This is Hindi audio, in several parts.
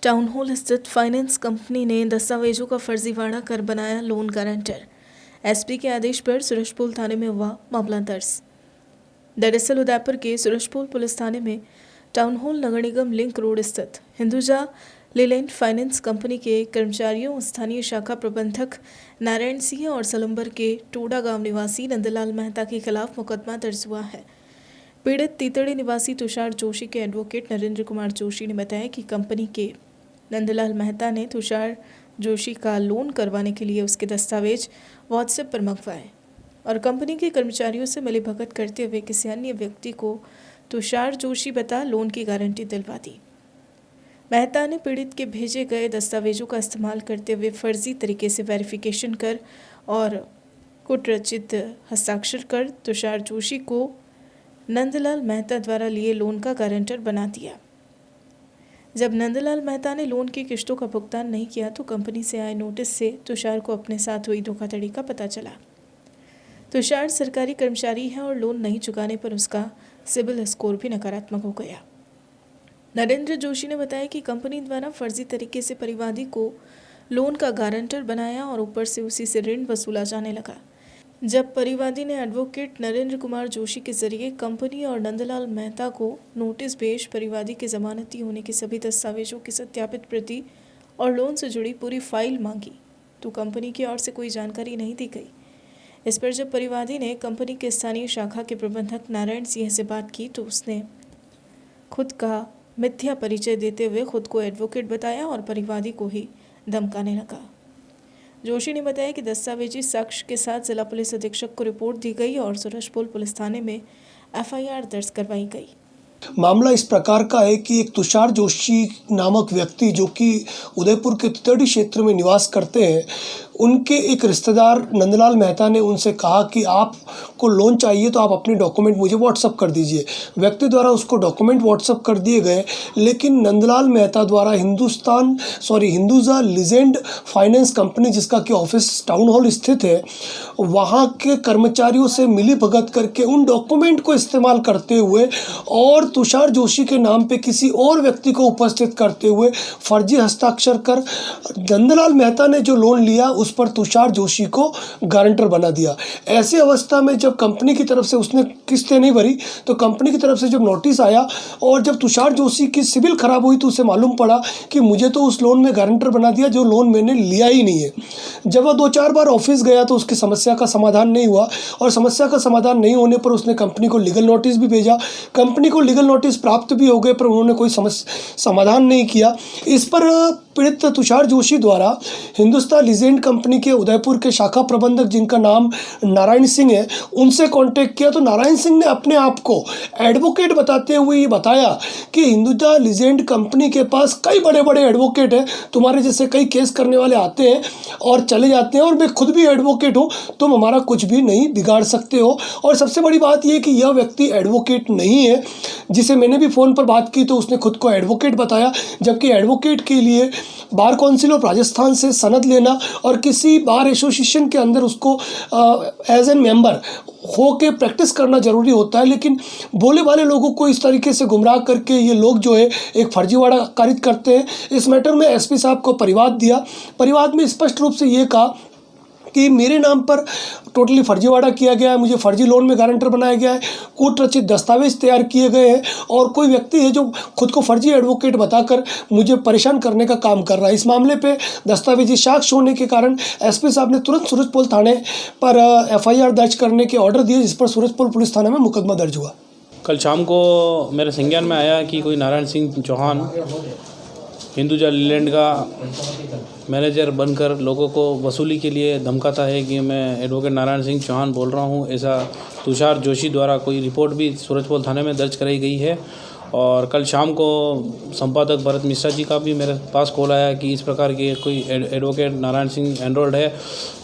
टाउन हॉल स्थित फाइनेंस कंपनी ने दस्तावेजों का फर्जीवाड़ा कर बनाया लोन गारंटर। एसपी के आदेश पर सूरजपोल थाने में हुआ मामला दर्ज। दरअसल उदयपुर के सूरजपोल पुलिस थाने में टाउन हॉल नगर निगम लिंक रोड स्थित हिंदुजा लीलैंड फाइनेंस कंपनी के कर्मचारियों, स्थानीय शाखा प्रबंधक नारायण सिंह और सलंबर के टोडा गांव निवासी नंदलाल मेहता के खिलाफ मुकदमा दर्ज हुआ है। पीड़ित तीतड़ी निवासी तुषार जोशी के एडवोकेट नरेंद्र कुमार जोशी ने बताया कि कंपनी के नंदलाल मेहता ने तुषार जोशी का लोन करवाने के लिए उसके दस्तावेज व्हाट्सएप पर मंगवाए और कंपनी के कर्मचारियों से मिलीभगत करते हुए किसी अन्य व्यक्ति को तुषार जोशी बता लोन की गारंटी दिलवा दी। मेहता ने पीड़ित के भेजे गए दस्तावेजों का इस्तेमाल करते हुए फर्जी तरीके से वेरिफिकेशन कर और कुटरचित हस्ताक्षर कर तुषार जोशी को नंदलाल मेहता द्वारा लिए लोन का गारंटर बना दिया। जब नंदलाल मेहता ने लोन की किश्तों का भुगतान नहीं किया तो कंपनी से आए नोटिस से तुषार को अपने साथ हुई धोखाधड़ी का पता चला। तुषार सरकारी कर्मचारी है और लोन नहीं चुकाने पर उसका सिबिल स्कोर भी नकारात्मक हो गया। नरेंद्र जोशी ने बताया कि कंपनी द्वारा फर्जी तरीके से परिवादी को लोन का गारंटर बनाया और ऊपर से उसी से ऋण वसूला जाने लगा। जब परिवादी ने एडवोकेट नरेंद्र कुमार जोशी के जरिए कंपनी और नंदलाल मेहता को नोटिस भेज परिवादी के जमानती होने के सभी दस्तावेजों की सत्यापित प्रति और लोन से जुड़ी पूरी फाइल मांगी तो कंपनी की ओर से कोई जानकारी नहीं दी गई। इस पर जब परिवादी ने कंपनी के स्थानीय शाखा के प्रबंधक नारायण सिंह से बात की तो उसने खुद का मिथ्या परिचय देते हुए खुद को एडवोकेट बताया और परिवादी को ही धमकाने लगा। जोशी ने बताया कि दस्तावेजी साक्ष्य के साथ जिला पुलिस अधीक्षक को रिपोर्ट दी गई और सूरजपोल पुलिस थाने में एफआईआर दर्ज करवाई गई। मामला इस प्रकार का है कि एक तुषार जोशी नामक व्यक्ति जो कि उदयपुर के तितड़ी क्षेत्र में निवास करते हैं, उनके एक रिश्तेदार नंदलाल मेहता ने उनसे कहा कि आपको लोन चाहिए तो आप अपने डॉक्यूमेंट मुझे व्हाट्सअप कर दीजिए। व्यक्ति द्वारा उसको डॉक्यूमेंट व्हाट्सअप कर दिए गए, लेकिन नंदलाल मेहता द्वारा हिंदुजा लीलैंड फाइनेंस कंपनी जिसका कि ऑफिस टाउन हॉल स्थित है, वहाँ के कर्मचारियों से मिली भगत करके उन डॉक्यूमेंट को इस्तेमाल करते हुए और तुषार जोशी के नाम पे किसी और व्यक्ति को उपस्थित करते हुए फर्जी हस्ताक्षर कर नंदलाल मेहता ने जो लोन लिया उस पर तुषार जोशी को गारंटर बना दिया। ऐसी अवस्था में जब कंपनी की तरफ से उसने किस्तें नहीं भरी तो कंपनी की तरफ से जब नोटिस आया और जब तुषार जोशी की सिबिल खराब हुई तो उसे मालूम पड़ा कि मुझे तो उस लोन में गारंटर बना दिया जो लोन मैंने लिया ही नहीं है। जब वह 2-4 बार ऑफिस गया तो उसकी समस्या का समाधान नहीं हुआ और समस्या का समाधान नहीं होने पर उसने कंपनी को लीगल नोटिस भी भेजा। कंपनी को लीगल नोटिस प्राप्त भी हो गए पर उन्होंने कोई समाधान नहीं किया। इस पर पीड़ित तुषार जोशी द्वारा हिंदुस्तान लीलैंड कंपनी के उदयपुर के शाखा प्रबंधक जिनका नाम नारायण सिंह है, उनसे कांटेक्ट किया तो नारायण सिंह ने अपने आप को एडवोकेट बताते हुए ये बताया कि हिंदुस्तान लीलैंड कंपनी के पास कई बड़े बड़े एडवोकेट हैं, तुम्हारे जैसे कई केस करने वाले आते हैं और चले जाते हैं और मैं खुद भी एडवोकेट हूँ, तुम हमारा कुछ भी नहीं बिगाड़ सकते हो। और सबसे बड़ी बात यह कि यह व्यक्ति एडवोकेट नहीं है। जिसे मैंने भी फ़ोन पर बात की तो उसने खुद को एडवोकेट बताया, जबकि एडवोकेट के लिए बार काउंसिल ऑफ राजस्थान से सनद लेना और किसी बार एसोसिएशन के अंदर उसको एज एन मेंबर हो के प्रैक्टिस करना ज़रूरी होता है। लेकिन बोले वाले लोगों को इस तरीके से गुमराह करके ये लोग जो है एक फर्जीवाड़ा कारित करते हैं। इस मैटर में एसपी साहब को परिवाद दिया। परिवाद में स्पष्ट रूप से ये कहा कि मेरे नाम पर टोटली फर्जीवाड़ा किया गया है, मुझे फर्जी लोन में गारंटर बनाया गया है, कूटरचित दस्तावेज तैयार किए गए हैं और कोई व्यक्ति है जो खुद को फर्जी एडवोकेट बताकर मुझे परेशान करने का काम कर रहा है। इस मामले पे दस्तावेजी साक्ष्य होने के कारण एसपी साहब ने तुरंत सूरजपोल थाने पर एफआईआर दर्ज करने के ऑर्डर दिए, जिस पर सूरजपोल पुलिस थाने में मुकदमा दर्ज हुआ। कल शाम को मेरे संज्ञान में आया कि कोई नारायण सिंह चौहान हिंदुजा लीलैंड का मैनेजर बनकर लोगों को वसूली के लिए धमकाता है कि मैं एडवोकेट नारायण सिंह चौहान बोल रहा हूं। ऐसा तुषार जोशी द्वारा कोई रिपोर्ट भी सूरजपोल थाने में दर्ज कराई गई है। और कल शाम को संपादक भरत मिश्रा जी का भी मेरे पास कॉल आया कि इस प्रकार के कोई एडवोकेट नारायण सिंह एनरोल्ड है।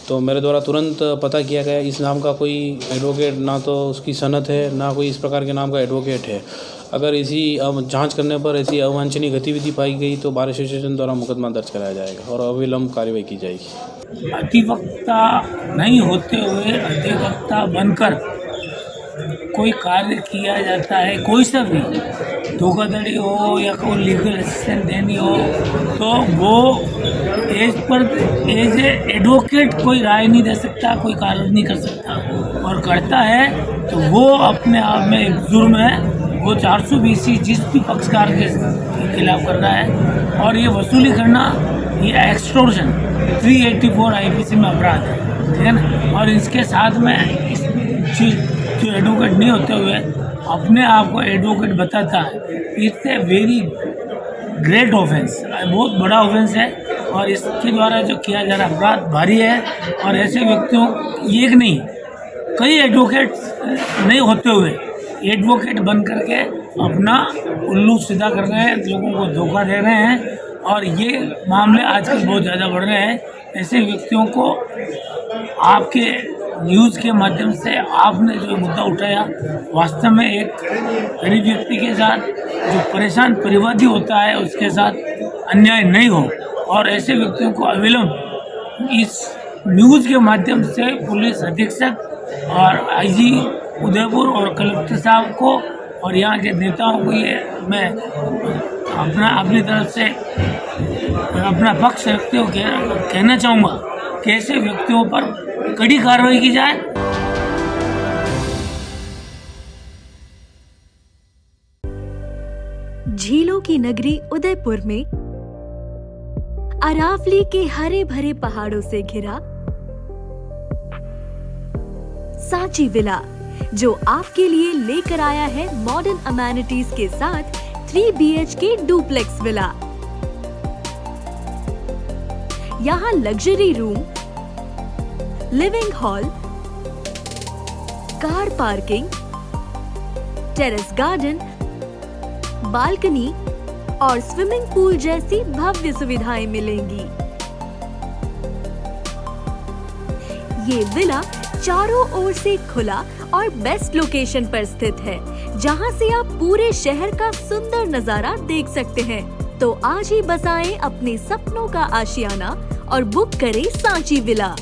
तो मेरे द्वारा तुरंत पता किया गया इस नाम का कोई एडवोकेट ना तो उसकी सनद है ना कोई इस प्रकार के नाम का एडवोकेट है। अगर इसी जांच करने पर ऐसी अवांछनीय गतिविधि पाई गई तो बार एसोसिएशन द्वारा मुकदमा दर्ज कराया जाएगा और अविलंब कार्रवाई की जाएगी। अधिवक्ता नहीं होते हुए अधिवक्ता बनकर कोई कार्य किया जाता है, कोई सा भी धोखाधड़ी हो या कोई लीगल असिस्टेंस देनी हो, तो वो एज ए एडवोकेट कोई राय नहीं दे सकता, कोई कार्य नहीं कर सकता, और करता है तो वो अपने आप में एक जुर्म है। वो 420 जिस भी पक्षकार के खिलाफ कर रहा है, और ये वसूली करना, ये एक्सटॉर्शन 384 IPC में अपराध है, ठीक है ना। और इसके साथ में जो एडवोकेट नहीं होते हुए अपने आप को एडवोकेट बताता है, it's a very great offence, बहुत बड़ा ऑफेंस है, और इसके द्वारा जो किया जा रहा अपराध भारी है। और ऐसे व्यक्तियों, एक नहीं कई एडवोकेट नहीं होते हुए एडवोकेट बन करके अपना उल्लू सीधा कर रहे हैं, लोगों को धोखा दे रहे हैं, और ये मामले आजकल बहुत ज़्यादा बढ़ रहे हैं। ऐसे व्यक्तियों को आपके न्यूज़ के माध्यम से आपने जो मुद्दा उठाया, वास्तव में एक गरीब व्यक्ति के साथ, जो परेशान परिवादी होता है, उसके साथ अन्याय नहीं हो, और ऐसे व्यक्तियों को अविलंब इस न्यूज़ के माध्यम से पुलिस अधीक्षक और IG उदयपुर और कलेक्टर साहब को और यहाँ के नेताओं को ये मैं अपनी तरफ से अपना पक्ष रखते हुए कहना चाहूँगा कि ऐसे व्यक्तियों पर कड़ी कार्रवाई की जाए। झीलों की नगरी उदयपुर में अरावली के हरे भरे पहाड़ों से घिरा सांची विला, जो आपके लिए लेकर आया है मॉडर्न अमेनिटीज के साथ 3 BHK डुप्लेक्स विला। यहाँ luxury room, living hall, car parking, terrace garden, balcony और स्विमिंग पूल जैसी भव्य सुविधाएं मिलेंगी। ये विला चारों ओर से खुला और बेस्ट लोकेशन पर स्थित है, जहां से आप पूरे शहर का सुंदर नजारा देख सकते हैं। तो आज ही बसाएं अपने सपनों का आशियाना और बुक करें सांची विला।